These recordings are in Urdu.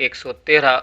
113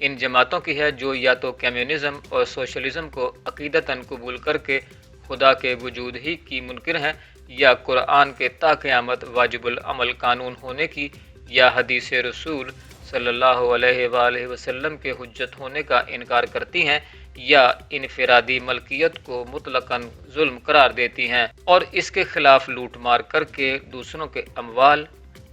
ان جماعتوں کی ہے جو یا تو کمیونزم اور سوشلزم کو عقیدتاً قبول کر کے خدا کے وجود ہی کی منکر ہیں، یا قرآن کے تا قیامت واجب العمل قانون ہونے کی یا حدیث رسول صلی اللہ علیہ وآلہ وسلم کے حجت ہونے کا انکار کرتی ہیں، یا انفرادی ملکیت کو مطلقاً ظلم قرار دیتی ہیں اور اس کے خلاف لوٹ مار کر کے دوسروں کے اموال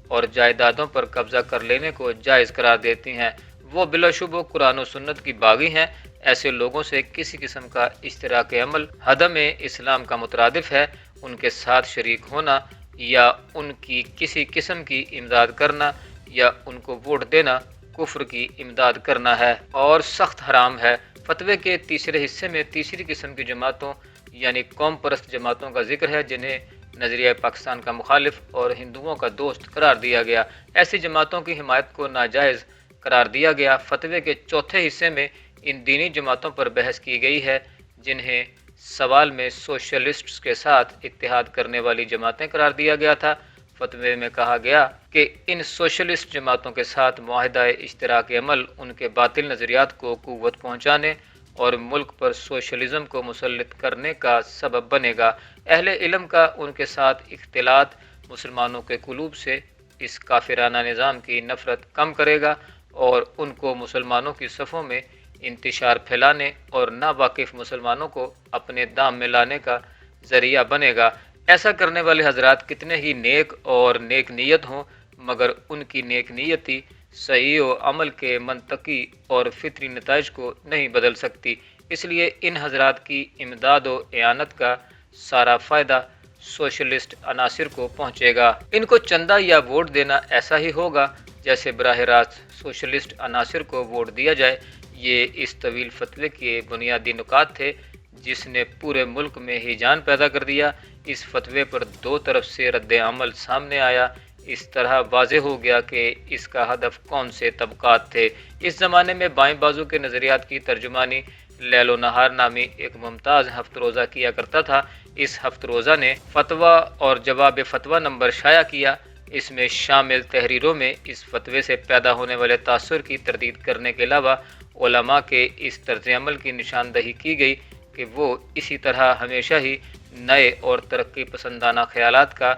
اور جائیدادوں پر قبضہ کر لینے کو جائز قرار دیتی ہیں۔ وہ بلا شبہ قرآن و سنت کی باغی ہیں۔ ایسے لوگوں سے کسی قسم کا اشتراک عمل حدم اسلام کا مترادف ہے۔ ان کے ساتھ شریک ہونا یا ان کی کسی قسم کی امداد کرنا یا ان کو ووٹ دینا کفر کی امداد کرنا ہے اور سخت حرام ہے۔ فتوے کے تیسرے حصے میں تیسری قسم کی جماعتوں یعنی قوم پرست جماعتوں کا ذکر ہے، جنہیں نظریہ پاکستان کا مخالف اور ہندوؤں کا دوست قرار دیا گیا۔ ایسی جماعتوں کی حمایت کو ناجائز قرار دیا گیا۔ فتوے کے چوتھے حصے میں ان دینی جماعتوں پر بحث کی گئی ہے جنہیں سوال میں سوشلسٹس کے ساتھ اتحاد کرنے والی جماعتیں قرار دیا گیا تھا۔ فتوے میں کہا گیا کہ ان سوشلسٹ جماعتوں کے ساتھ معاہدہ اشتراک عمل ان کے باطل نظریات کو قوت پہنچانے اور ملک پر سوشلزم کو مسلط کرنے کا سبب بنے گا۔ اہل علم کا ان کے ساتھ اختلاط مسلمانوں کے قلوب سے اس کافرانہ نظام کی نفرت کم کرے گا اور ان کو مسلمانوں کی صفوں میں انتشار پھیلانے اور ناواقف مسلمانوں کو اپنے دام میں لانے کا ذریعہ بنے گا۔ ایسا کرنے والے حضرات کتنے ہی نیک اور نیک نیت ہوں، مگر ان کی نیک نیتی صحیح و عمل کے منطقی اور فطری نتائج کو نہیں بدل سکتی۔ اس لیے ان حضرات کی امداد و اعانت کا سارا فائدہ سوشلسٹ عناصر کو پہنچے گا۔ ان کو چندہ یا ووٹ دینا ایسا ہی ہوگا جیسے براہ راست سوشلسٹ عناصر کو ووٹ دیا جائے۔ یہ اس طویل فتوے کے بنیادی نکات تھے جس نے پورے ملک میں ہیجان پیدا کر دیا۔ اس فتوے پر دو طرف سے رد عمل سامنے آیا۔ اس طرح واضح ہو گیا کہ اس کا ہدف کون سے طبقات تھے۔ اس زمانے میں بائیں بازو کے نظریات کی ترجمانی لیل و نہار نامی ایک ممتاز ہفت روزہ کیا کرتا تھا۔ اس ہفت روزہ نے فتویٰ اور جواب فتویٰ نمبر شائع کیا۔ اس میں شامل تحریروں میں اس فتوے سے پیدا ہونے والے تاثر کی تردید کرنے کے علاوہ علماء کے اس طرز عمل کی نشاندہی کی گئی کہ وہ اسی طرح ہمیشہ ہی نئے اور ترقی پسندانہ خیالات کا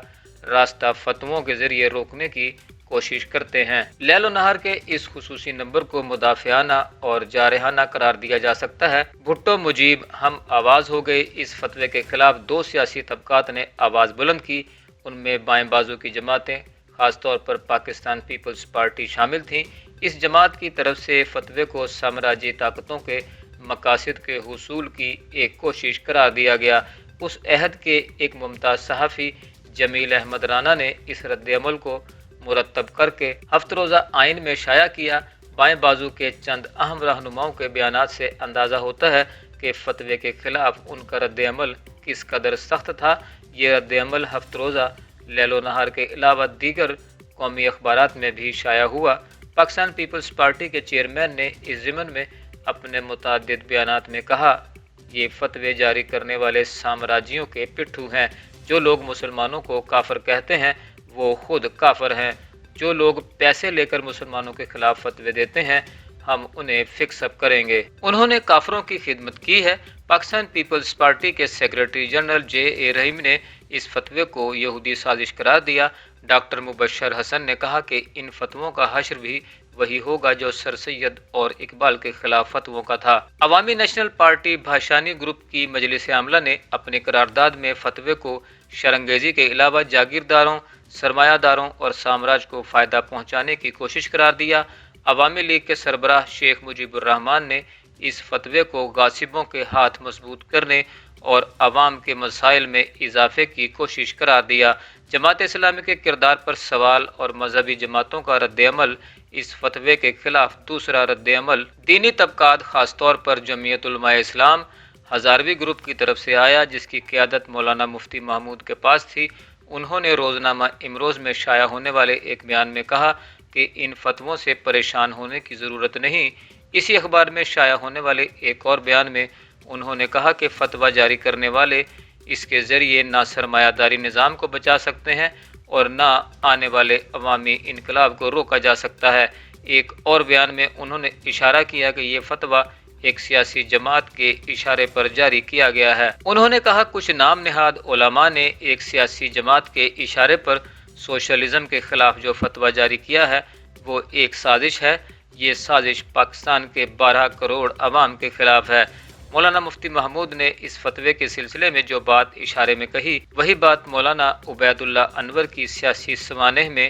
راستہ فتووں کے ذریعے روکنے کی کوشش کرتے ہیں۔ لیل و نہار کے اس خصوصی نمبر کو مدافعانہ اور جارحانہ قرار دیا جا سکتا ہے۔ بھٹو مجیب ہم آواز ہو گئے۔ اس فتوے کے خلاف دو سیاسی طبقات نے آواز بلند کی۔ ان میں بائیں بازو کی جماعتیں خاص طور پر پاکستان پیپلز پارٹی شامل تھیں۔ اس جماعت کی طرف سے فتوے کو سامراجی طاقتوں کے مقاصد کے حصول کی ایک کوشش قرار دیا گیا۔ اس عہد کے ایک ممتاز صحافی جمیل احمد رانا نے اس رد عمل کو مرتب کر کے ہفت روزہ آئین میں شائع کیا۔ بائیں بازو کے چند اہم رہنماؤں کے بیانات سے اندازہ ہوتا ہے کہ فتوے کے خلاف ان کا رد عمل کس قدر سخت تھا۔ یہ رد عمل ہفت روزہ، لیل و نہار کے علاوہ دیگر قومی اخبارات میں بھی شائع ہوا۔ پاکستان پیپلز پارٹی کے چیئرمین نے اس ضمن میں اپنے متعدد بیانات میں کہا، یہ فتوے جاری کرنے والے سامراجیوں کے پٹھو ہیں۔ جو لوگ مسلمانوں کو کافر کہتے ہیں وہ خود کافر ہیں۔ جو لوگ پیسے لے کر مسلمانوں کے خلاف فتوے دیتے ہیں ہم انہیں فکس اپ کریں گے۔ انہوں نے کافروں کی خدمت کی ہے۔ پاکستان پیپلز پارٹی کے سیکریٹری جنرل جے اے رحیم نے اس فتوے کو یہودی سازش قرار دیا۔ ڈاکٹر مبشر حسن نے کہا کہ ان فتووں کا حشر بھی وہی ہوگا جو سر سید اور اقبال کے خلاف فتووں کا تھا۔ عوامی نیشنل پارٹی بھاشانی گروپ کی مجلس عاملہ نے اپنی قرارداد میں فتوے کو شرانگیزی کے علاوہ جاگیرداروں، سرمایہ داروں اور سامراج کو فائدہ پہنچانے کی کوشش قرار دیا۔ عوامی لیگ کے سربراہ شیخ مجیب الرحمان نے اس فتوے کو غاصبوں کے ہاتھ مضبوط کرنے اور عوام کے مسائل میں اضافے کی کوشش قرار دیا۔ جماعت اسلامی کے کردار پر سوال اور مذہبی جماعتوں کا رد عمل اس فتوے کے خلاف دوسرا رد عمل دینی طبقات خاص طور پر جمعیت علماء اسلام ہزاروی گروپ کی طرف سے آیا، جس کی قیادت مولانا مفتی محمود کے پاس تھی۔ انہوں نے روزنامہ امروز میں شائع ہونے والے ایک بیان میں کہا کہ ان فتووں سے پریشان ہونے کی ضرورت نہیں۔ اسی اخبار میں شائع ہونے والے ایک اور بیان میں انہوں نے کہا کہ فتویٰ جاری کرنے والے اس کے ذریعے نہ سرمایہ داری نظام کو بچا سکتے ہیں اور نہ آنے والے عوامی انقلاب کو روکا جا سکتا ہے۔ ایک اور بیان میں انہوں نے اشارہ کیا کہ یہ فتویٰ ایک سیاسی جماعت کے اشارے پر جاری کیا گیا ہے۔ انہوں نے کہا کچھ نام نہاد علماء نے ایک سیاسی جماعت کے اشارے پر سوشلزم کے خلاف جو فتویٰ جاری کیا ہے وہ ایک سازش ہے۔ یہ سازش پاکستان کے 12 کروڑ عوام کے خلاف ہے۔ مولانا مفتی محمود نے اس فتوے کے سلسلے میں جو بات اشارے میں کہی وہی بات مولانا عبید اللہ انور کی سیاسی سوانح میں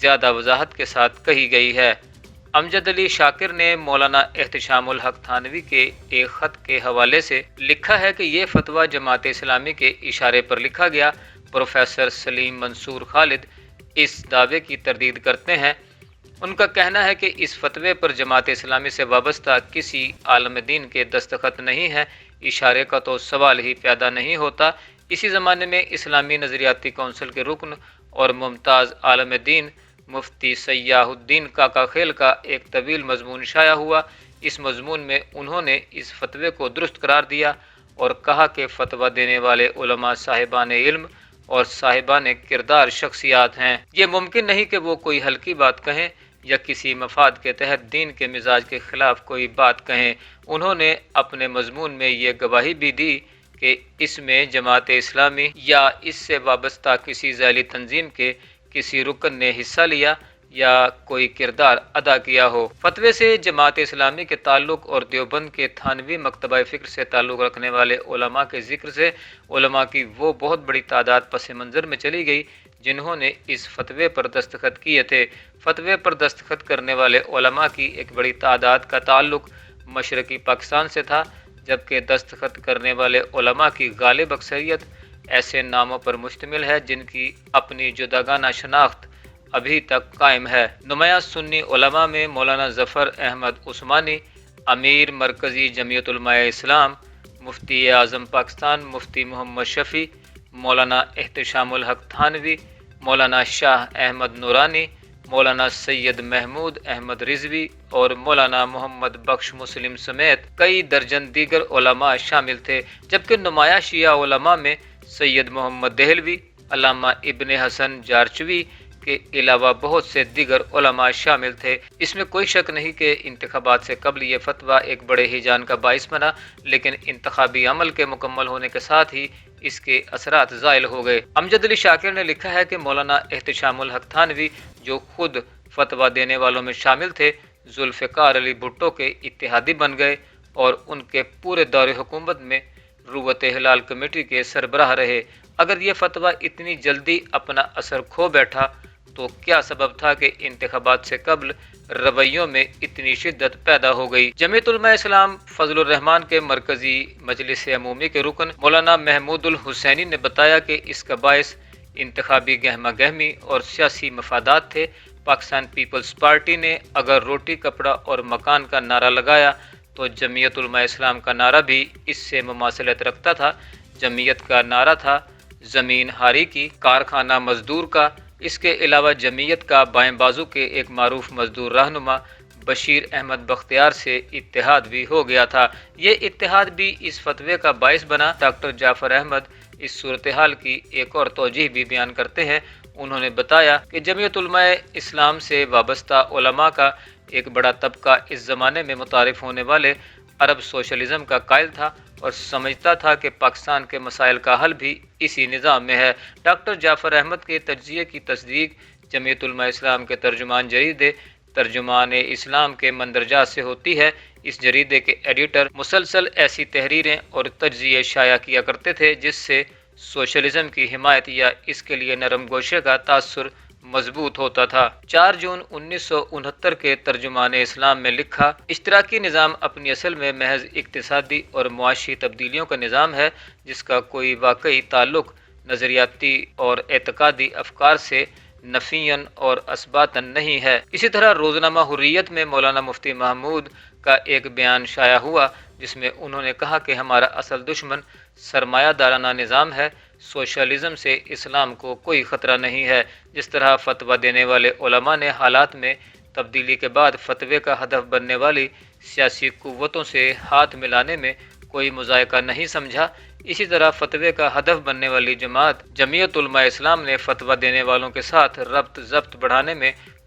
زیادہ وضاحت کے ساتھ کہی گئی ہے۔ امجد علی شاکر نے مولانا احتشام الحق تھانوی کے ایک خط کے حوالے سے لکھا ہے کہ یہ فتویٰ جماعت اسلامی کے اشارے پر لکھا گیا۔ پروفیسر سلیم منصور خالد اس دعوے کی تردید کرتے ہیں۔ ان کا کہنا ہے کہ اس فتوے پر جماعت اسلامی سے وابستہ کسی عالم دین کے دستخط نہیں ہے، اشارے کا تو سوال ہی پیدا نہیں ہوتا۔ اسی زمانے میں اسلامی نظریاتی کونسل کے رکن اور ممتاز عالم دین مفتی سیاح الدین کاکا خیل کا ایک طویل مضمون شائع ہوا۔ اس مضمون میں انہوں نے اس فتوے کو درست قرار دیا اور کہا کہ فتویٰ دینے والے علماء صاحبان علم اور صاحبان کردار شخصیات ہیں۔ یہ ممکن نہیں کہ وہ کوئی ہلکی بات کہیں یا کسی مفاد کے تحت دین کے مزاج کے خلاف کوئی بات کہیں۔ انہوں نے اپنے مضمون میں یہ گواہی بھی دی کہ اس میں جماعت اسلامی یا اس سے وابستہ کسی ذیلی تنظیم کے کسی رکن نے حصہ لیا یا کوئی کردار ادا کیا ہو۔ فتوے سے جماعت اسلامی کے تعلق اور دیوبند کے تھانوی مکتبہ فکر سے تعلق رکھنے والے علماء کے ذکر سے علماء کی وہ بہت بڑی تعداد پس منظر میں چلی گئی جنہوں نے اس فتوے پر دستخط کیے تھے۔ فتوے پر دستخط کرنے والے علماء کی ایک بڑی تعداد کا تعلق مشرقی پاکستان سے تھا، جبکہ دستخط کرنے والے علماء کی غالب اکثریت ایسے ناموں پر مشتمل ہے جن کی اپنی جداگانہ شناخت ابھی تک قائم ہے۔ نمایاں سنی علماء میں مولانا ظفر احمد عثمانی، امیر مرکزی جمعیت علماء اسلام، مفتی اعظم پاکستان مفتی محمد شفیع، مولانا احتشام الحق تھانوی، مولانا شاہ احمد نورانی، مولانا سید محمود احمد رضوی اور مولانا محمد بخش مسلم سمیت کئی درجن دیگر علماء شامل تھے، جبکہ نمایاں شیعہ علماء میں سید محمد دہلوی، علامہ ابن حسن جارچوی کے علاوہ بہت سے دیگر علماء شامل تھے۔ اس میں کوئی شک نہیں کہ انتخابات سے قبل یہ فتویٰ ایک بڑے ہیجان کا باعث بنا، لیکن انتخابی عمل کے مکمل ہونے کے ساتھ ہی اس کے اثرات زائل ہو گئے۔ امجد علی شاکر نے لکھا ہے کہ مولانا احتشام الحق تھانوی جو خود فتویٰ دینے والوں میں شامل تھے، ذوالفقار علی بھٹو کے اتحادی بن گئے اور ان کے پورے دور حکومت میں روت ہلال کمیٹی کے سربراہ رہے۔ اگر یہ فتویٰ اتنی جلدی اپنا اثر کھو بیٹھا تو کیا سبب تھا کہ انتخابات سے قبل رویوں میں اتنی شدت پیدا ہو گئی؟ جمعیت علماء اسلام فضل الرحمان کے مرکزی مجلس عمومی کے رکن مولانا محمود الحسینی نے بتایا کہ اس کا باعث انتخابی گہمہ گہمی اور سیاسی مفادات تھے۔ پاکستان پیپلز پارٹی نے اگر روٹی کپڑا اور مکان کا نعرہ لگایا تو جمعیت علماء اسلام کا نعرہ بھی اس سے مماثلت رکھتا تھا۔ جمعیت کا نعرہ تھا زمین ہاری کی، کارخانہ مزدور کا۔ اس کے علاوہ جمعیت کا بائیں بازو کے ایک معروف مزدور رہنما بشیر احمد بختیار سے اتحاد بھی ہو گیا تھا۔ یہ اتحاد بھی اس فتوے کا باعث بنا۔ ڈاکٹر جعفر احمد اس صورتحال کی ایک اور توجہ بھی بیان کرتے ہیں۔ انہوں نے بتایا کہ جمعیت علماء اسلام سے وابستہ علماء کا ایک بڑا طبقہ اس زمانے میں متعارف ہونے والے عرب سوشلزم کا قائل تھا اور سمجھتا تھا کہ پاکستان کے مسائل کا حل بھی اسی نظام میں ہے۔ ڈاکٹر جعفر احمد کے تجزیے کی تصدیق جمعیت علماء اسلام کے ترجمان جریدے ترجمان اسلام کے مندرجات سے ہوتی ہے۔ اس جریدے کے ایڈیٹر مسلسل ایسی تحریریں اور تجزیے شائع کیا کرتے تھے جس سے سوشلزم کی حمایت یا اس کے لیے نرم گوشے کا تاثر مضبوط ہوتا تھا۔ 4 جون 1969 کے ترجمان اسلام میں لکھا، اشتراکی نظام اپنی اصل میں محض اقتصادی اور معاشی تبدیلیوں کا نظام ہے جس کا کوئی واقعی تعلق نظریاتی اور اعتقادی افکار سے نفیاً اور اثباتاً نہیں ہے۔ اسی طرح روزنامہ حریت میں مولانا مفتی محمود کا ایک بیان شائع ہوا جس میں انہوں نے کہا کہ ہمارا اصل دشمن سرمایہ دارانہ نظام ہے، سوشلزم سے اسلام کو کوئی خطرہ نہیں ہے۔ جس طرح فتویٰ دینے والے علماء نے حالات میں تبدیلی کے بعد فتوے کا ہدف بننے والی سیاسی قوتوں سے ہاتھ ملانے میں کوئی مذائقہ نہیں سمجھا، اسی طرح فتوے کا ہدف بننے والی جماعت جمعیت علماء اسلام نے فتویٰ دینے والوں کے ساتھ ربط ضبط بڑھانے میں